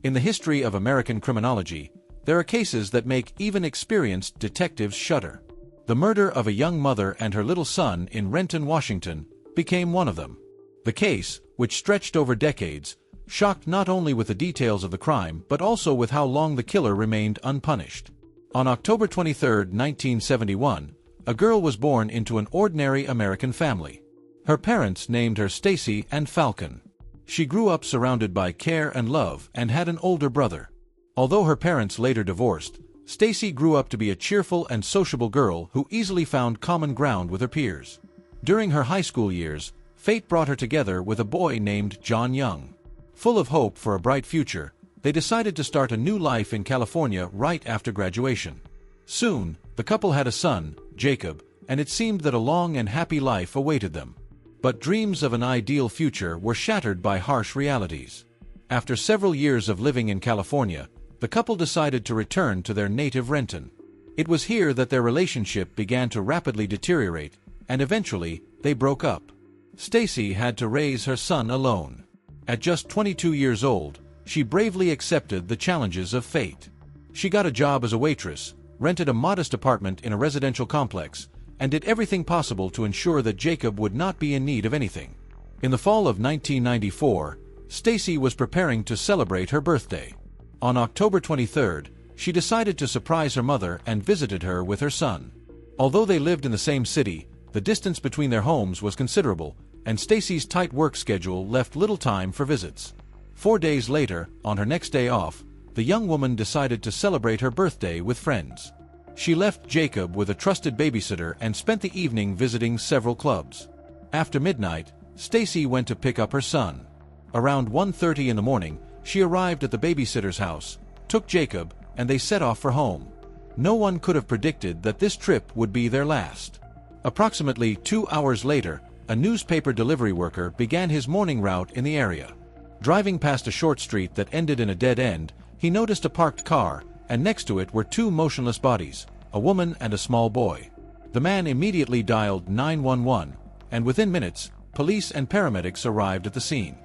In the history of American criminology, there are cases that make even experienced detectives shudder. The murder of a young mother and her little son in Renton, Washington, became one of them. The case, which stretched over decades, shocked not only with the details of the crime but also with how long the killer remained unpunished. On October 23, 1971, a girl was born into an ordinary American family. Her parents named her Stacy Ann Falcon. She grew up surrounded by care and love and had an older brother. Although her parents later divorced, Stacy grew up to be a cheerful and sociable girl who easily found common ground with her peers. During her high school years, fate brought her together with a boy named John Young. Full of hope for a bright future, they decided to start a new life in California right after graduation. Soon, the couple had a son, Jacob, and it seemed that a long and happy life awaited them. But dreams of an ideal future were shattered by harsh realities. After several years of living in California, the couple decided to return to their native Renton. It was here that their relationship began to rapidly deteriorate, and eventually, they broke up. Stacy had to raise her son alone. At just 22 years old, she bravely accepted the challenges of fate. She got a job as a waitress, rented a modest apartment in a residential complex, and did everything possible to ensure that Jacob would not be in need of anything. In the fall of 1994, Stacy was preparing to celebrate her birthday. On October 23rd, she decided to surprise her mother and visited her with her son. Although they lived in the same city, the distance between their homes was considerable, and Stacy's tight work schedule left little time for visits. 4 days later, on her next day off, the young woman decided to celebrate her birthday with friends. She left Jacob with a trusted babysitter and spent the evening visiting several clubs. After midnight, Stacy went to pick up her son. Around 1:30 in the morning, she arrived at the babysitter's house, took Jacob, and they set off for home. No one could have predicted that this trip would be their last. Approximately 2 hours later, a newspaper delivery worker began his morning route in the area. Driving past a short street that ended in a dead end, he noticed a parked car, and next to it were two motionless bodies, a woman and a small boy. The man immediately dialed 911, and within minutes, police and paramedics arrived at the scene.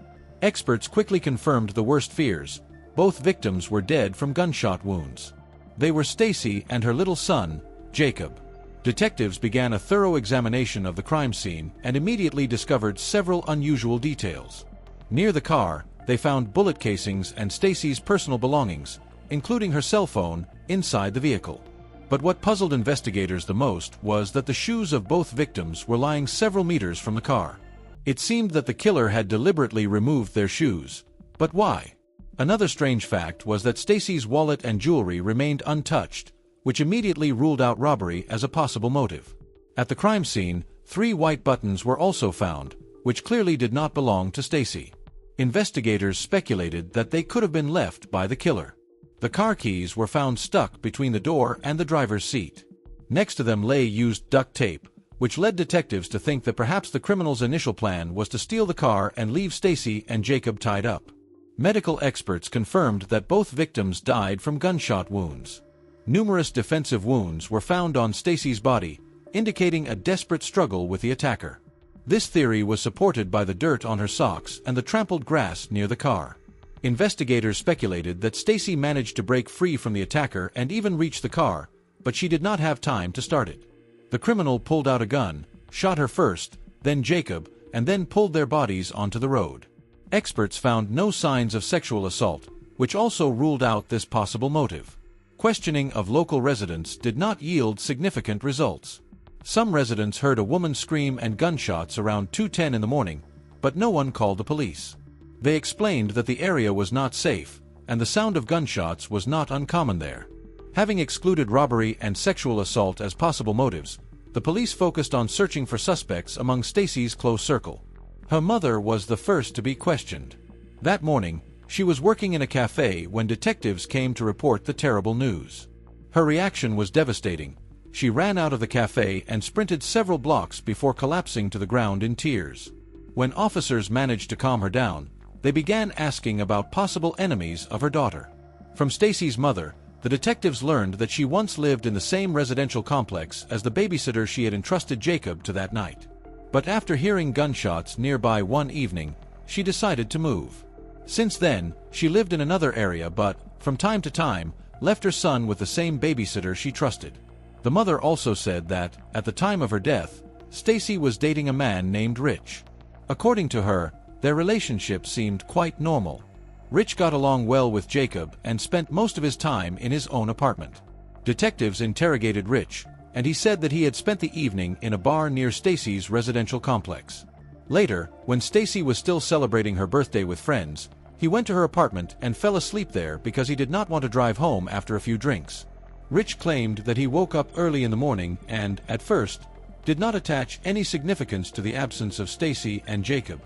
Experts quickly confirmed the worst fears. Both victims were dead from gunshot wounds. They were Stacy and her little son, Jacob. Detectives began a thorough examination of the crime scene and immediately discovered several unusual details. Near the car, they found bullet casings and Stacy's personal belongings, including her cell phone, inside the vehicle. But what puzzled investigators the most was that the shoes of both victims were lying several meters from the car. It seemed that the killer had deliberately removed their shoes. But why? Another strange fact was that Stacy's wallet and jewelry remained untouched, which immediately ruled out robbery as a possible motive. At the crime scene, 3 white buttons were also found, which clearly did not belong to Stacy. Investigators speculated that they could have been left by the killer. The car keys were found stuck between the door and the driver's seat. Next to them lay used duct tape, which led detectives to think that perhaps the criminal's initial plan was to steal the car and leave Stacy and Jacob tied up. Medical experts confirmed that both victims died from gunshot wounds. Numerous defensive wounds were found on Stacy's body, indicating a desperate struggle with the attacker. This theory was supported by the dirt on her socks and the trampled grass near the car. Investigators speculated that Stacy managed to break free from the attacker and even reach the car, but she did not have time to start it. The criminal pulled out a gun, shot her first, then Jacob, and then pulled their bodies onto the road. Experts found no signs of sexual assault, which also ruled out this possible motive. Questioning of local residents did not yield significant results. Some residents heard a woman scream and gunshots around 2:10 in the morning, but no one called the police. They explained that the area was not safe, and the sound of gunshots was not uncommon there. Having excluded robbery and sexual assault as possible motives, the police focused on searching for suspects among Stacy's close circle. Her mother was the first to be questioned. That morning, she was working in a cafe when detectives came to report the terrible news. Her reaction was devastating. She ran out of the cafe and sprinted several blocks before collapsing to the ground in tears. When officers managed to calm her down, they began asking about possible enemies of her daughter. From Stacy's mother, the detectives learned that she once lived in the same residential complex as the babysitter she had entrusted Jacob to that night. But after hearing gunshots nearby one evening, she decided to move. Since then, she lived in another area but, from time to time, left her son with the same babysitter she trusted. The mother also said that, at the time of her death, Stacy was dating a man named Rich. According to her, their relationship seemed quite normal. Rich got along well with Jacob and spent most of his time in his own apartment. Detectives interrogated Rich, and he said that he had spent the evening in a bar near Stacy's residential complex. Later, when Stacy was still celebrating her birthday with friends, he went to her apartment and fell asleep there because he did not want to drive home after a few drinks. Rich claimed that he woke up early in the morning and, at first, did not attach any significance to the absence of Stacy and Jacob.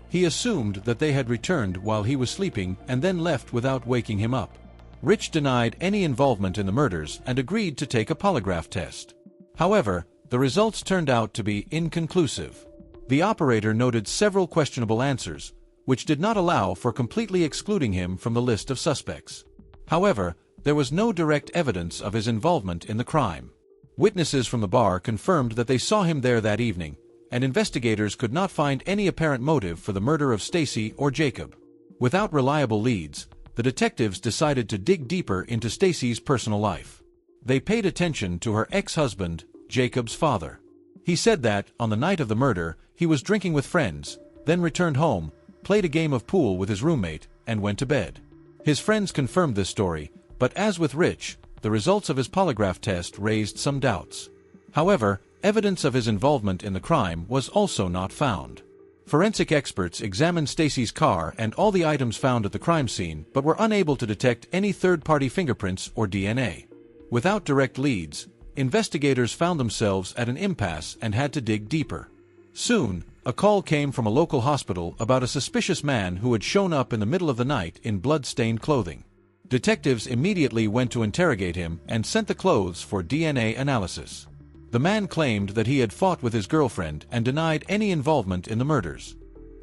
He assumed that they had returned while he was sleeping and then left without waking him up. Rich denied any involvement in the murders and agreed to take a polygraph test. However, the results turned out to be inconclusive. The operator noted several questionable answers, which did not allow for completely excluding him from the list of suspects. However, there was no direct evidence of his involvement in the crime. Witnesses from the bar confirmed that they saw him there that evening, and investigators could not find any apparent motive for the murder of Stacy or Jacob. Without reliable leads, the detectives decided to dig deeper into Stacy's personal life. They paid attention to her ex-husband, Jacob's father. He said that, on the night of the murder, he was drinking with friends, then returned home, played a game of pool with his roommate, and went to bed. His friends confirmed this story, but as with Rich, the results of his polygraph test raised some doubts. However, evidence of his involvement in the crime was also not found. Forensic experts examined Stacy's car and all the items found at the crime scene but were unable to detect any third-party fingerprints or DNA. Without direct leads, investigators found themselves at an impasse and had to dig deeper. Soon, a call came from a local hospital about a suspicious man who had shown up in the middle of the night in blood-stained clothing. Detectives immediately went to interrogate him and sent the clothes for DNA analysis. The man claimed that he had fought with his girlfriend and denied any involvement in the murders.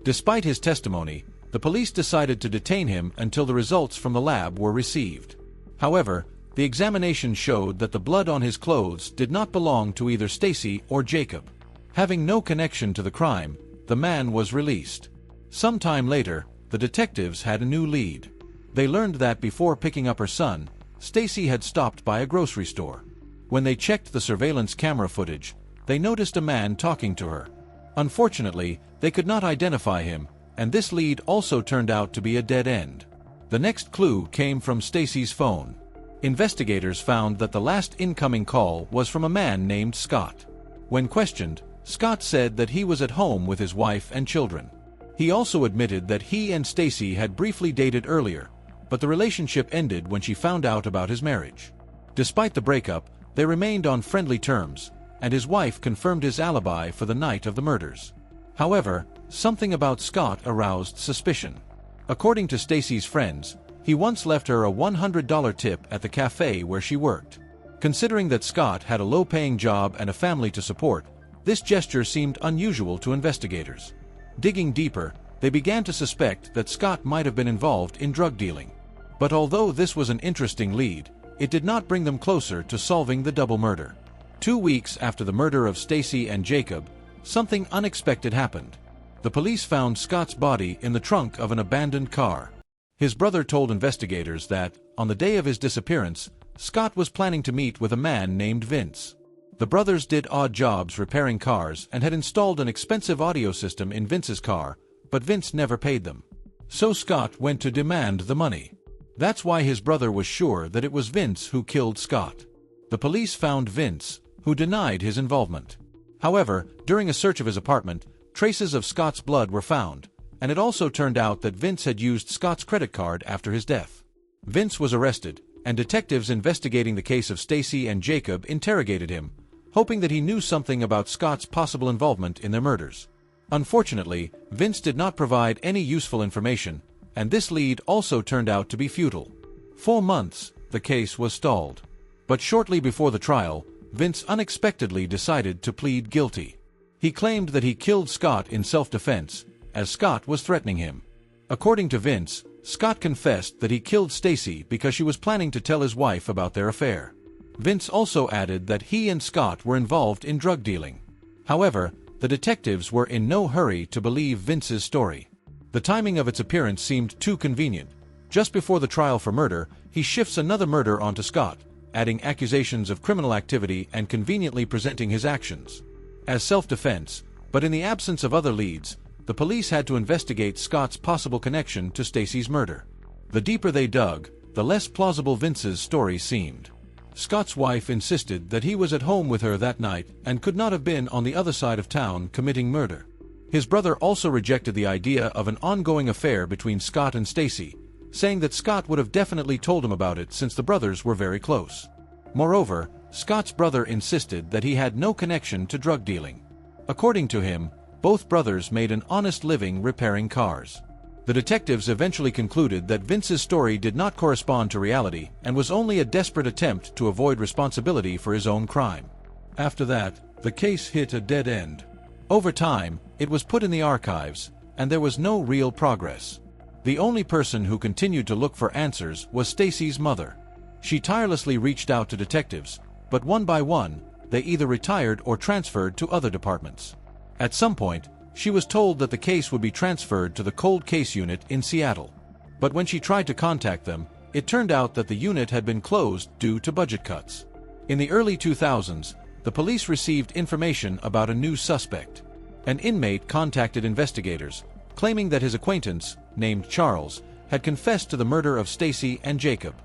Despite his testimony, the police decided to detain him until the results from the lab were received. However, the examination showed that the blood on his clothes did not belong to either Stacy or Jacob. Having no connection to the crime, the man was released. Some time later, the detectives had a new lead. They learned that before picking up her son, Stacy had stopped by a grocery store. When they checked the surveillance camera footage, they noticed a man talking to her. Unfortunately, they could not identify him, and this lead also turned out to be a dead end. The next clue came from Stacy's phone. Investigators found that the last incoming call was from a man named Scott. When questioned, Scott said that he was at home with his wife and children. He also admitted that he and Stacy had briefly dated earlier, but the relationship ended when she found out about his marriage. Despite the breakup, they remained on friendly terms, and his wife confirmed his alibi for the night of the murders. However, something about Scott aroused suspicion. According to Stacy's friends, he once left her a $100 tip at the cafe where she worked. Considering that Scott had a low-paying job and a family to support, this gesture seemed unusual to investigators. Digging deeper, they began to suspect that Scott might have been involved in drug dealing. But although this was an interesting lead, it did not bring them closer to solving the double murder. 2 weeks after the murder of Stacy and Jacob, something unexpected happened. The police found Scott's body in the trunk of an abandoned car. His brother told investigators that, on the day of his disappearance, Scott was planning to meet with a man named Vince. The brothers did odd jobs repairing cars and had installed an expensive audio system in Vince's car, but Vince never paid them. So Scott went to demand the money. That's why his brother was sure that it was Vince who killed Scott. The police found Vince, who denied his involvement. However, during a search of his apartment, traces of Scott's blood were found, and it also turned out that Vince had used Scott's credit card after his death. Vince was arrested, and detectives investigating the case of Stacy and Jacob interrogated him, hoping that he knew something about Scott's possible involvement in their murders. Unfortunately, Vince did not provide any useful information, and this lead also turned out to be futile. 4 months, the case was stalled. But shortly before the trial, Vince unexpectedly decided to plead guilty. He claimed that he killed Scott in self-defense, as Scott was threatening him. According to Vince, Scott confessed that he killed Stacy because she was planning to tell his wife about their affair. Vince also added that he and Scott were involved in drug dealing. However, the detectives were in no hurry to believe Vince's story. The timing of its appearance seemed too convenient. Just before the trial for murder, he shifts another murder onto Scott, adding accusations of criminal activity and conveniently presenting his actions as self-defense, but in the absence of other leads, the police had to investigate Scott's possible connection to Stacy's murder. The deeper they dug, the less plausible Vince's story seemed. Scott's wife insisted that he was at home with her that night and could not have been on the other side of town committing murder. His brother also rejected the idea of an ongoing affair between Scott and Stacy, saying that Scott would have definitely told him about it since the brothers were very close. Moreover, Scott's brother insisted that he had no connection to drug dealing. According to him, both brothers made an honest living repairing cars. The detectives eventually concluded that Vince's story did not correspond to reality and was only a desperate attempt to avoid responsibility for his own crime. After that, the case hit a dead end. Over time, it was put in the archives, and there was no real progress. The only person who continued to look for answers was Stacy's mother. She tirelessly reached out to detectives, but one by one, they either retired or transferred to other departments. At some point, she was told that the case would be transferred to the cold case unit in Seattle. But when she tried to contact them, it turned out that the unit had been closed due to budget cuts. In the early 2000s, the police received information about a new suspect. An inmate contacted investigators, claiming that his acquaintance, named Charles, had confessed to the murder of Stacy and Jacob.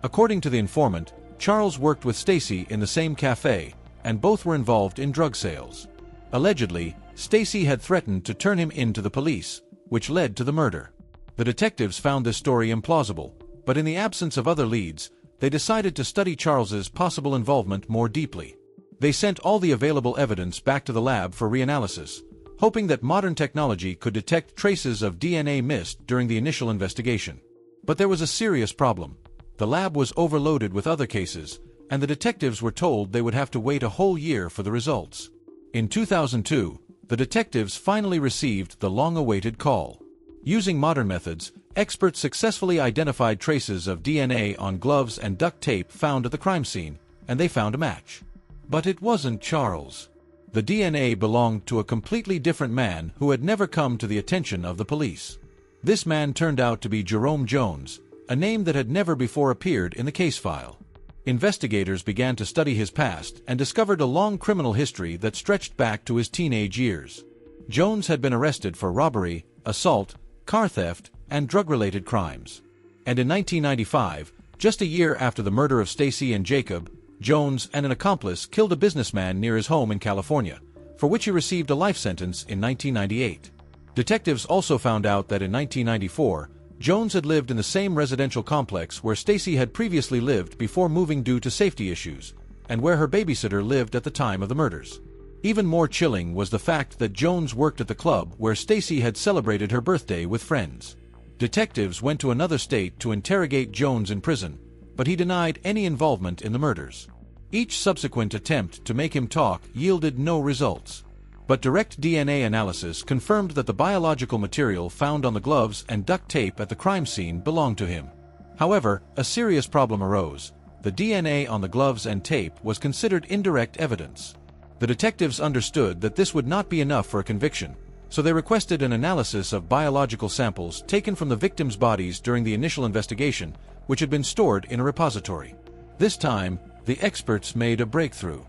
According to the informant, Charles worked with Stacy in the same cafe, and both were involved in drug sales. Allegedly, Stacy had threatened to turn him in to the police, which led to the murder. The detectives found this story implausible, but in the absence of other leads, they decided to study Charles's possible involvement more deeply. They sent all the available evidence back to the lab for reanalysis, hoping that modern technology could detect traces of DNA missed during the initial investigation. But there was a serious problem. The lab was overloaded with other cases, and the detectives were told they would have to wait a whole year for the results. In 2002, the detectives finally received the long-awaited call. Using modern methods, experts successfully identified traces of DNA on gloves and duct tape found at the crime scene, and they found a match. But it wasn't Charles. The DNA belonged to a completely different man who had never come to the attention of the police. This man turned out to be Jerome Jones, a name that had never before appeared in the case file. Investigators began to study his past and discovered a long criminal history that stretched back to his teenage years. Jones had been arrested for robbery, assault, car theft, and drug-related crimes. And in 1995, just a year after the murder of Stacy and Jacob, Jones and an accomplice killed a businessman near his home in California, for which he received a life sentence in 1998. Detectives also found out that in 1994, Jones had lived in the same residential complex where Stacy had previously lived before moving due to safety issues, and where her babysitter lived at the time of the murders. Even more chilling was the fact that Jones worked at the club where Stacy had celebrated her birthday with friends. Detectives went to another state to interrogate Jones in prison, but he denied any involvement in the murders. Each subsequent attempt to make him talk yielded no results. But direct DNA analysis confirmed that the biological material found on the gloves and duct tape at the crime scene belonged to him. However, a serious problem arose. The DNA on the gloves and tape was considered indirect evidence. The detectives understood that this would not be enough for a conviction, so they requested an analysis of biological samples taken from the victims' bodies during the initial investigation, which had been stored in a repository. This time, the experts made a breakthrough.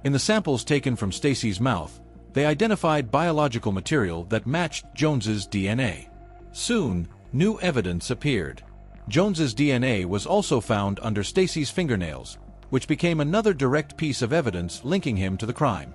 In the samples taken from Stacy's mouth, they identified biological material that matched Jones's DNA. Soon, new evidence appeared. Jones's DNA was also found under Stacy's fingernails, which became another direct piece of evidence linking him to the crime.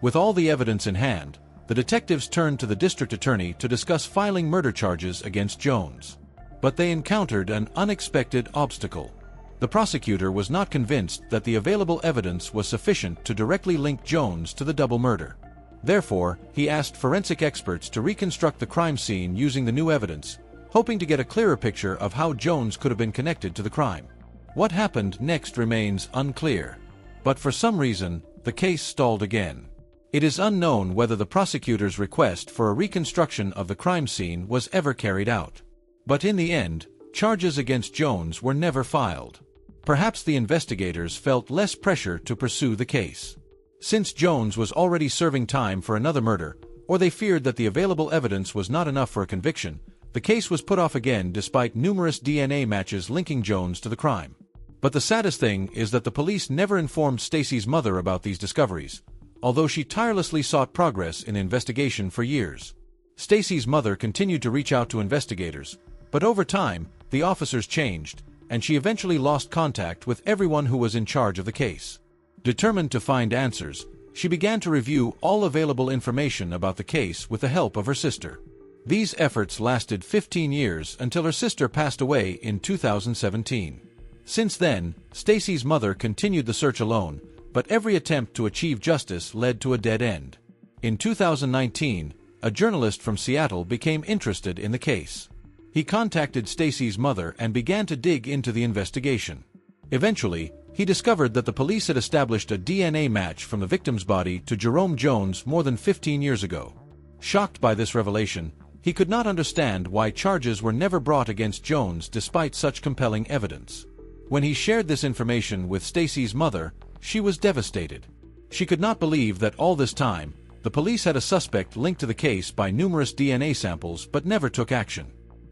With all the evidence in hand, the detectives turned to the district attorney to discuss filing murder charges against Jones. But they encountered an unexpected obstacle. The prosecutor was not convinced that the available evidence was sufficient to directly link Jones to the double murder. Therefore, he asked forensic experts to reconstruct the crime scene using the new evidence, hoping to get a clearer picture of how Jones could have been connected to the crime. What happened next remains unclear. But for some reason, the case stalled again. It is unknown whether the prosecutor's request for a reconstruction of the crime scene was ever carried out. But in the end, charges against Jones were never filed. Perhaps the investigators felt less pressure to pursue the case. Since Jones was already serving time for another murder, or they feared that the available evidence was not enough for a conviction, the case was put off again despite numerous DNA matches linking Jones to the crime. But the saddest thing is that the police never informed Stacy's mother about these discoveries, although she tirelessly sought progress in investigation for years. Stacy's mother continued to reach out to investigators, but over time, the officers changed, and she eventually lost contact with everyone who was in charge of the case. Determined to find answers, she began to review all available information about the case with the help of her sister. These efforts lasted 15 years until her sister passed away in 2017. Since then, Stacy's mother continued the search alone, but every attempt to achieve justice led to a dead end. In 2019, a journalist from Seattle became interested in the case. He contacted Stacy's mother and began to dig into the investigation. Eventually, he discovered that the police had established a DNA match from the victim's body to Jerome Jones more than 15 years ago. Shocked by this revelation, he could not understand why charges were never brought against Jones despite such compelling evidence. When he shared this information with Stacy's mother, she was devastated. She could not believe that all this time, the police had a suspect linked to the case by numerous DNA samples but never took action.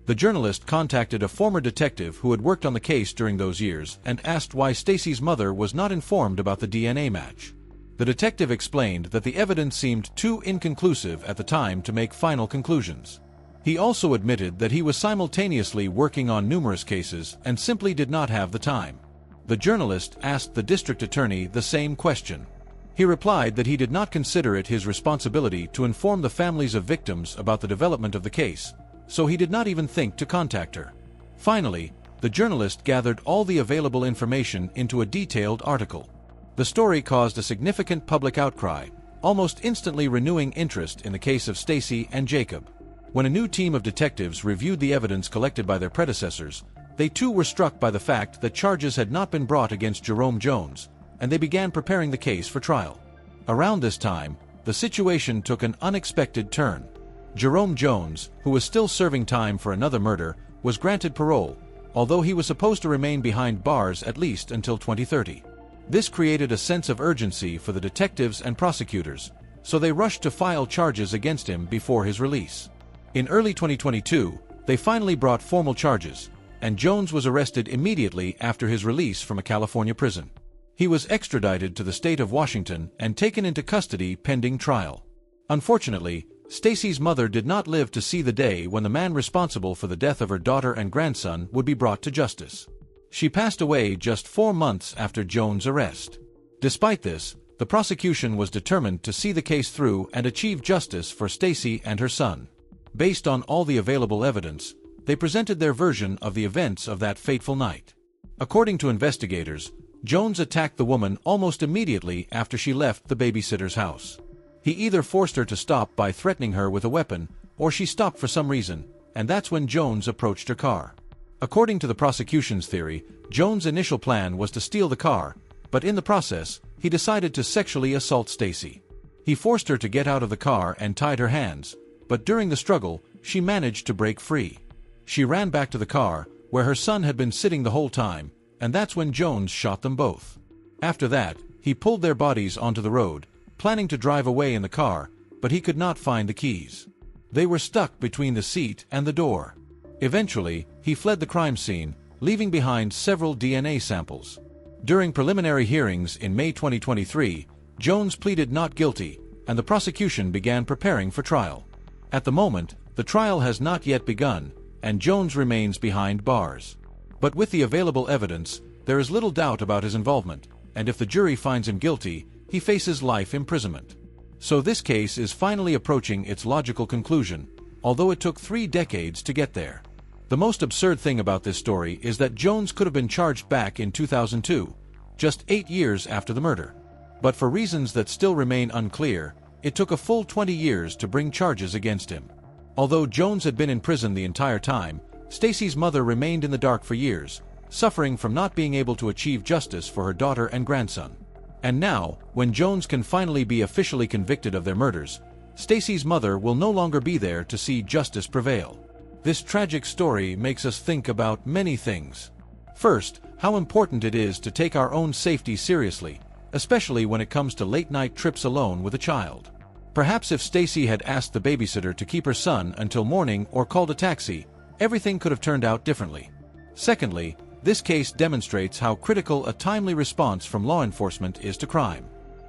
The journalist contacted a former detective who had worked on the case during those years and asked why Stacy's mother was not informed about the DNA match. The detective explained that the evidence seemed too inconclusive at the time to make final conclusions. He also admitted that he was simultaneously working on numerous cases and simply did not have the time. The journalist asked the district attorney the same question. He replied that he did not consider it his responsibility to inform the families of victims about the development of the case, so he did not even think to contact her. Finally, the journalist gathered all the available information into a detailed article. The story caused a significant public outcry, almost instantly renewing interest in the case of Stacy and Jacob. When a new team of detectives reviewed the evidence collected by their predecessors, they too were struck by the fact that charges had not been brought against Jerome Jones, and they began preparing the case for trial. Around this time, the situation took an unexpected turn. Jerome Jones, who was still serving time for another murder, was granted parole, although he was supposed to remain behind bars at least until 2030. This created a sense of urgency for the detectives and prosecutors, so they rushed to file charges against him before his release. In early 2022, they finally brought formal charges, and Jones was arrested immediately after his release from a California prison. He was extradited to the state of Washington and taken into custody pending trial. Unfortunately, Stacy's mother did not live to see the day when the man responsible for the death of her daughter and grandson would be brought to justice. She passed away just 4 months after Jones' arrest. Despite this, the prosecution was determined to see the case through and achieve justice for Stacy and her son. Based on all the available evidence, they presented their version of the events of that fateful night. According to investigators, Jones attacked the woman almost immediately after she left the babysitter's house. He either forced her to stop by threatening her with a weapon, or she stopped for some reason, and that's when Jones approached her car. According to the prosecution's theory, Jones' initial plan was to steal the car, but in the process, he decided to sexually assault Stacy. He forced her to get out of the car and tied her hands, but during the struggle, she managed to break free. She ran back to the car, where her son had been sitting the whole time, and that's when Jones shot them both. After that, he pulled their bodies onto the road, planning to drive away in the car, but he could not find the keys. They were stuck between the seat and the door. Eventually, he fled the crime scene, leaving behind several DNA samples. During preliminary hearings in May 2023, Jones pleaded not guilty, and the prosecution began preparing for trial. At the moment, the trial has not yet begun, and Jones remains behind bars. But with the available evidence, there is little doubt about his involvement, and if the jury finds him guilty, he faces life imprisonment. So this case is finally approaching its logical conclusion, although it took 3 decades to get there. The most absurd thing about this story is that Jones could have been charged back in 2002, just 8 years after the murder. But for reasons that still remain unclear, it took a full 20 years to bring charges against him. Although Jones had been in prison the entire time, Stacy's mother remained in the dark for years, suffering from not being able to achieve justice for her daughter and grandson. And now, when Jones can finally be officially convicted of their murders, Stacy's mother will no longer be there to see justice prevail. This tragic story makes us think about many things. First, how important it is to take our own safety seriously, especially when it comes to late-night trips alone with a child. Perhaps if Stacy had asked the babysitter to keep her son until morning or called a taxi, everything could have turned out differently. Secondly, this case demonstrates how critical a timely response from law enforcement is to crime.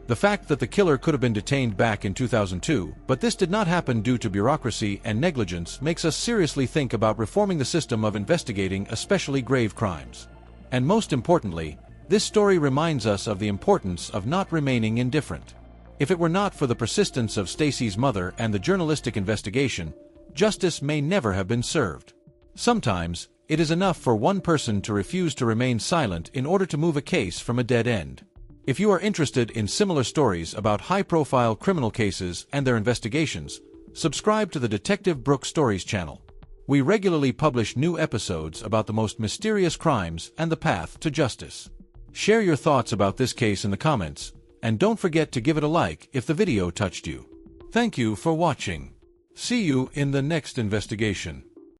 The fact that the killer could have been detained back in 2002, but this did not happen due to bureaucracy and negligence, makes us seriously think about reforming the system of investigating especially grave crimes. And most importantly, this story reminds us of the importance of not remaining indifferent. If it were not for the persistence of Stacy's mother and the journalistic investigation, justice may never have been served. Sometimes, it is enough for one person to refuse to remain silent in order to move a case from a dead end. If you are interested in similar stories about high-profile criminal cases and their investigations, subscribe to the Detective Brooke Stories channel. We regularly publish new episodes about the most mysterious crimes and the path to justice. Share your thoughts about this case in the comments, and don't forget to give it a like if the video touched you. Thank you for watching. See you in the next investigation.